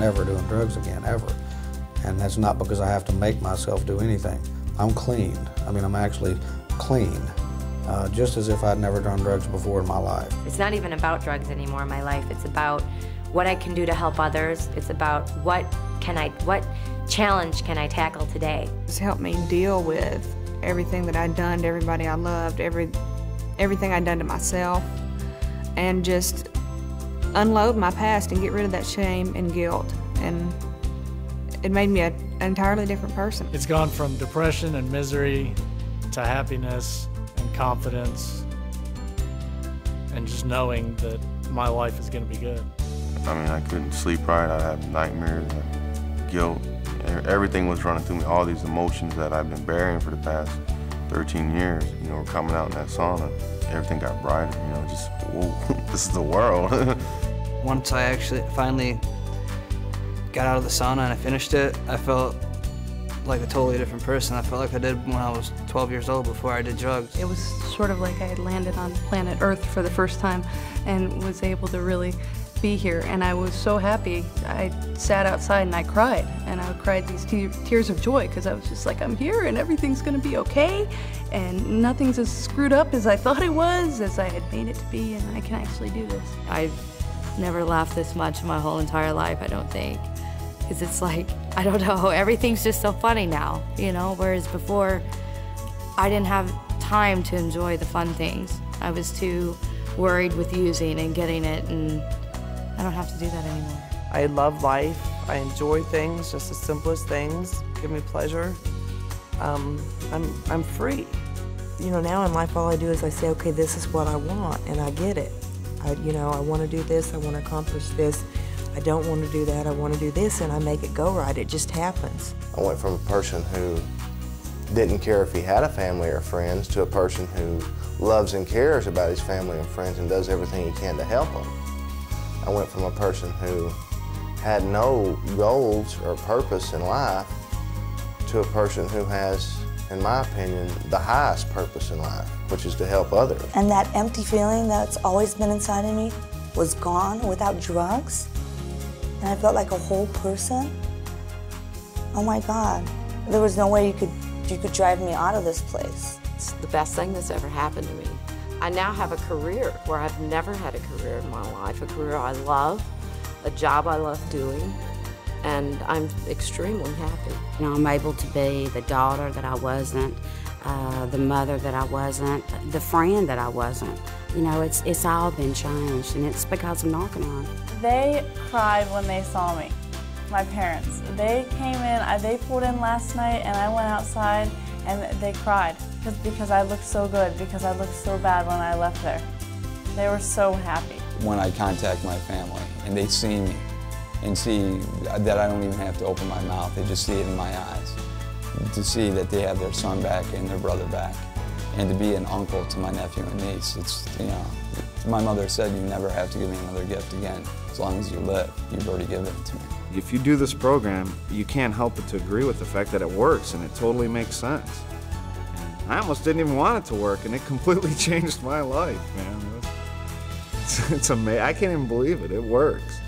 never doing drugs again, ever. And that's not because I have to make myself do anything. I'm clean. I mean, I'm actually clean, just as if I'd never done drugs before in my life. It's not even about drugs anymore in my life. It's about what I can do to help others. It's about what challenge can I tackle today. It's helped me deal with everything that I'd done to everybody I loved, everything I'd done to myself, and just unload my past and get rid of that shame and guilt. And it made me an entirely different person. It's gone from depression and misery to happiness and confidence and just knowing that my life is going to be good. I mean, I couldn't sleep right. I had nightmares, guilt. Everything was running through me. All these emotions that I've been bearing for the past 13 years, you know, were coming out in that sauna. Everything got brighter, you know, just, whoa, this is the world. Once I actually finally got out of the sauna and I finished it, I felt like a totally different person. I felt like I did when I was 12 years old before I did drugs. It was sort of like I had landed on planet Earth for the first time and was able to really be here, and I was so happy. I sat outside and I cried, and I cried these tears of joy because I was just like, I'm here and everything's gonna be okay, and nothing's as screwed up as I thought it was, as I had made it to be, and I can actually do this. I've never laughed this much in my whole entire life, I don't think. Because it's like, I don't know, everything's just so funny now, you know, whereas before I didn't have time to enjoy the fun things. I was too worried with using and getting it, and I don't have to do that anymore. I love life. I enjoy things, just the simplest things give me pleasure. I'm free. You know, now in life all I do is I say, okay, this is what I want, and I get it. I want to do this, I want to accomplish this. I don't want to do that, I want to do this, and I make it go right. It just happens. I went from a person who didn't care if he had a family or friends to a person who loves and cares about his family and friends and does everything he can to help them. I went from a person who had no goals or purpose in life to a person who has, in my opinion, the highest purpose in life, which is to help others. And that empty feeling that's always been inside of me was gone without drugs. And I felt like a whole person. Oh my God. There was no way you could drive me out of this place. It's the best thing that's ever happened to me. I now have a career where I've never had a career in my life, a career I love, a job I love doing, and I'm extremely happy. You know, I'm able to be the daughter that I wasn't, the mother that I wasn't, the friend that I wasn't. You know, it's all been changed, and it's because of Narconon. They cried when they saw me, my parents. They came in, they pulled in last night, and I went outside, and they cried because I looked so good, because I looked so bad when I left there. They were so happy. When I contact my family, and they see me, and see that I don't even have to open my mouth, they just see it in my eyes. To see that they have their son back and their brother back, and to be an uncle to my nephew and niece, it's, you know, my mother said you never have to give me another gift again. As long as you live, you've already given it to me. If you do this program, you can't help but to agree with the fact that it works, and it totally makes sense. And I almost didn't even want it to work, and it completely changed my life, man. It's amazing. I can't even believe it. It works.